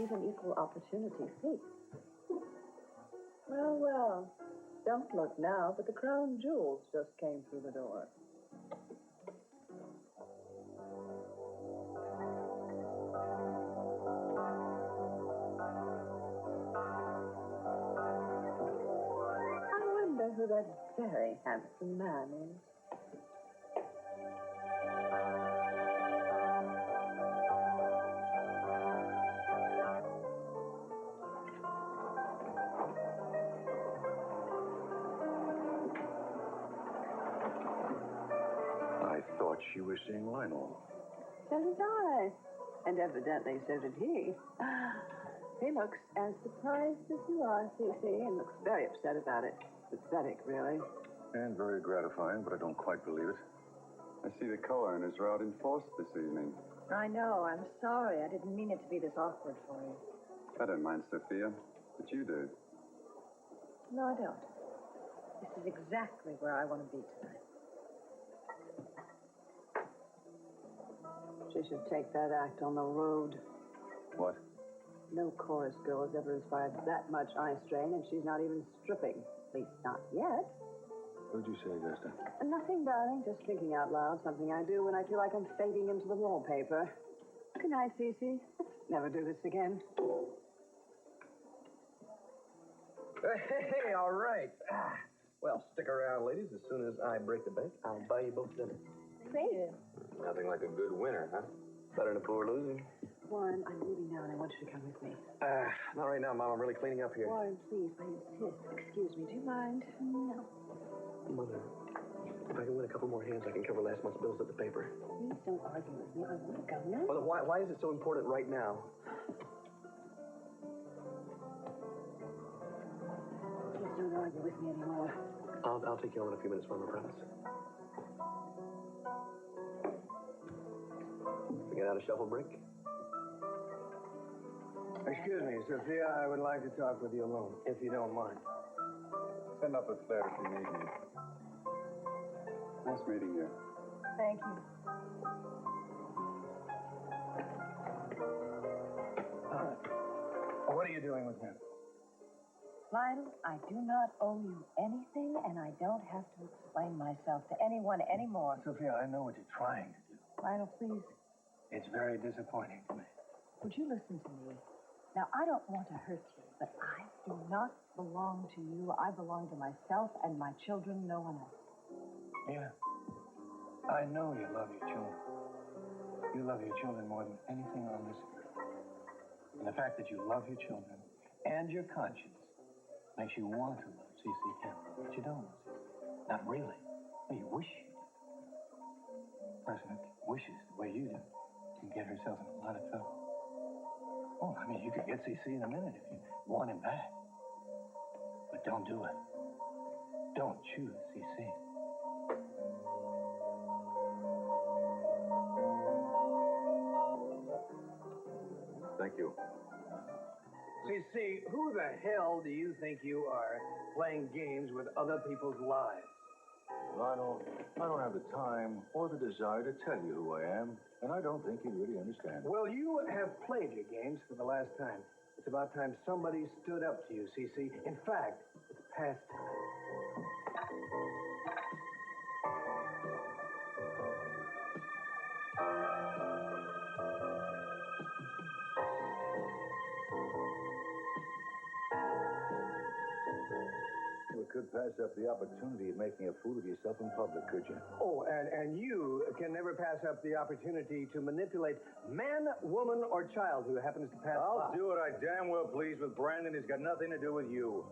He's an equal opportunity thief. Well, well. Don't look now, but the crown jewels just came through the door. I wonder who that very handsome man is. She was seeing Lionel. So did I. And evidently so did he. He looks as surprised as you are, CC, and looks very upset about it. Pathetic, really. And very gratifying, but I don't quite believe it. I see the co-owners are out in force this evening. I know. I'm sorry. I didn't mean it to be this awkward for you. I don't mind, Sophia, but you do. No, I don't. This is exactly where I want to be tonight. She should take that act on the road. What? No chorus girl has ever inspired that much eye strain, and she's not even stripping. At least not yet. What did you say, Augusta? Nothing, darling. Just thinking out loud. Something I do when I feel like I'm fading into the wallpaper. Good night, Cece. Never do this again. Hey, all right. Well, stick around, ladies. As soon as I break the bank, I'll buy you both dinner. Thank you. Nothing like a good winner, huh? Better than a poor loser. Warren, I'm leaving now, and I want you to come with me. Not right now, Mom. I'm really cleaning up here. Warren, please, I insist. Excuse me. Do you mind? No. Mother, if I can win a couple more hands, I can cover last month's bills at the paper. Please don't argue with me. I want to go now. Well, why is it so important right now? Please don't argue with me anymore. I'll take you home in a few minutes, Mom, I promise. Get out a shuffle break? Excuse me, Sophia. I would like to talk with you alone, if you don't mind. Send up a flare if you need me. Nice meeting you. Thank you. What are you doing with him? Lionel, I do not owe you anything, and I don't have to explain myself to anyone anymore. Sophia, I know what you're trying to do. Lionel, please, It's very disappointing to me. would you listen to me? Now, I don't want to hurt you, but I do not belong to you. I belong to myself and my children, no one else. Yeah. I know you love your children. You love your children more than anything on this earth. And the fact that you love your children and your conscience makes you want to love C.C. Campbell, but you don't love C.C. Not really. No, you wish you do. A person who wishes the way you do can get herself in a lot of trouble. Oh, I mean, you could get C.C. in a minute if you want him back. But don't do it. Don't choose C.C. Thank you. C.C., who the hell do you think you are playing games with other people's lives? Lionel, I don't have the time or the desire to tell you who I am, and I don't think you really understand. Well, you have played your games for the last time. It's about time somebody stood up to you, C.C. In fact, it's past time. You could pass up the opportunity of making a fool of yourself in public, could you? Oh, and you can never pass up the opportunity to manipulate man, woman, or child who happens to pass I'll by. do what I damn well please with Brandon. It's got nothing to do with you.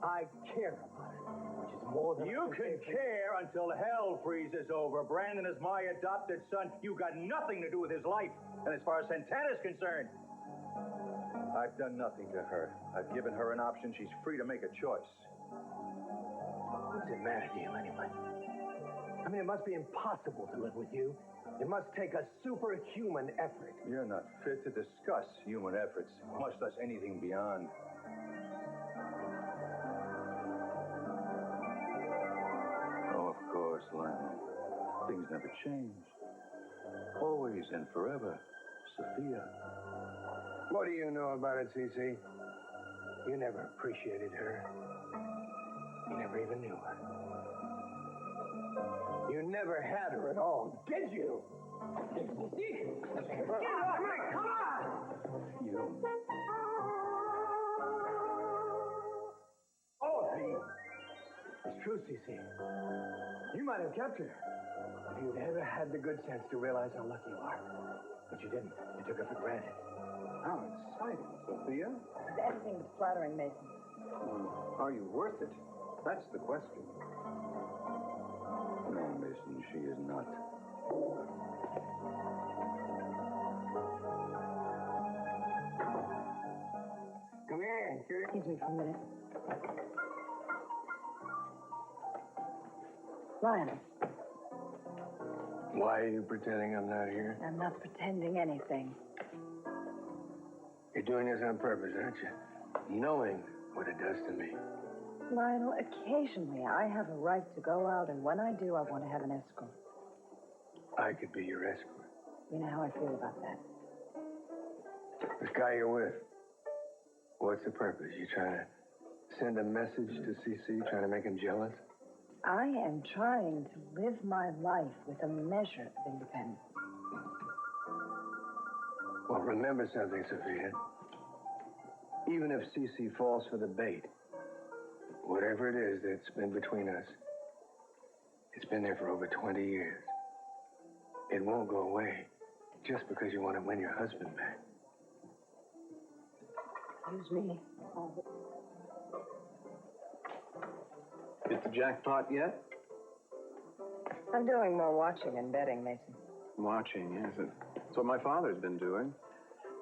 I care about it, which is more than You can care until hell freezes over. Brandon is my adopted son. You've got nothing to do with his life. And as far as Santana's concerned, I've done nothing to her. I've given her an option. She's free to make a choice. What's it matter to you, anyway? I mean, it must be impossible to live with you. It must take a superhuman effort. You're not fit to discuss human efforts, much less anything beyond. Oh, of course, Lionel. Things never change. Always and forever, Sophia. What do you know about it, CC? You never appreciated her. You never even knew her. You never had her at all, did you? Get off me! Come on! You. Oh, it's true, CC. You might have kept her if you'd ever had the good sense to realize how lucky you are. But you didn't. You took her for granted. How exciting, Sophia. Anything but flattering, Mason. Are you worth it? That's the question. No, Mason, she is not. Come here. Excuse me for a minute. Lionel, Why are you pretending I'm not here? I'm not pretending anything. You're doing this on purpose, aren't you? Knowing what it does to me. Lionel, occasionally I have a right to go out, and when I do, I want to have an escort. I could be your escort. You know how I feel about that. This guy you're with, what's the purpose? You trying to send a message to CC, trying to make him jealous? I am trying to live my life with a measure of independence. Well, remember something, Sophia. Even if CC falls for the bait, whatever it is that's been between us, it's been there for over 20 years. It won't go away just because you want to win your husband back. Excuse me. Hit the jackpot yet? I'm doing more watching and betting, Mason. Watching, yes. That's what my father's been doing.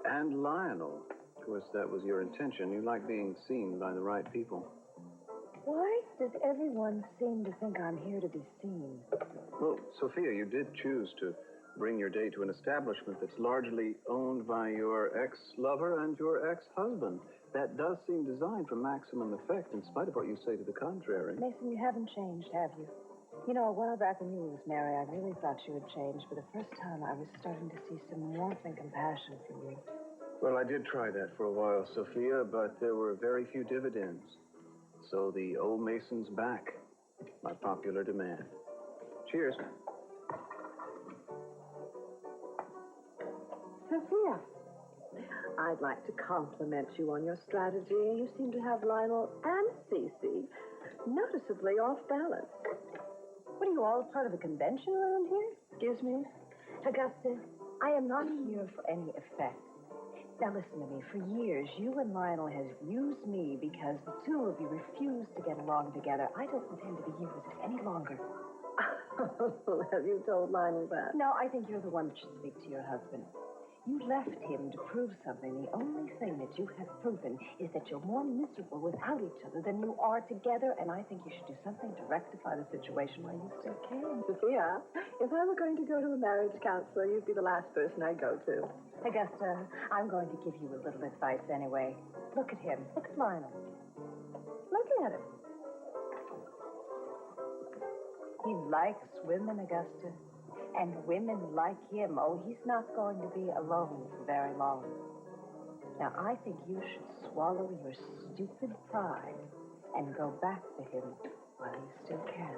And Lionel. Of course, that was your intention. You like being seen by the right people. Why does everyone seem to think I'm here to be seen? Well, Sophia, you did choose to bring your date to an establishment that's largely owned by your ex-lover and your ex-husband. That does seem designed for maximum effect, in spite of what you say to the contrary. Mason, you haven't changed, have you? You know, a while back when you were with Mary, I really thought you had changed. For the first time, I was starting to see some warmth and compassion for you. Well, I did try that for a while, Sophia, but there were very few dividends. So the old Mason's back, by popular demand. Cheers. Sophia, I'd like to compliment you on your strategy. You seem to have Lionel and CC noticeably off balance. What are you all part of a convention around here? Excuse me? Augusta, I am not here for any effect. Now listen to me. For years, you and Lionel have used me because the two of you refused to get along together. I don't intend to be here with it any longer. Have you told Lionel that? No, I think you're the one that should speak to your husband. You left him to prove something. The only thing that you have proven is that you're more miserable without each other than you are together, and I think you should do something to rectify the situation while you still can. Sophia, if I were going to go to a marriage counselor, you'd be the last person I'd go to. Augusta, I'm going to give you a little advice anyway. Look at him. Look at Lionel. Look at him. He likes women, Augusta. And women like him. Oh, he's not going to be alone for very long. Now, I think you should swallow your stupid pride and go back to him while you still can.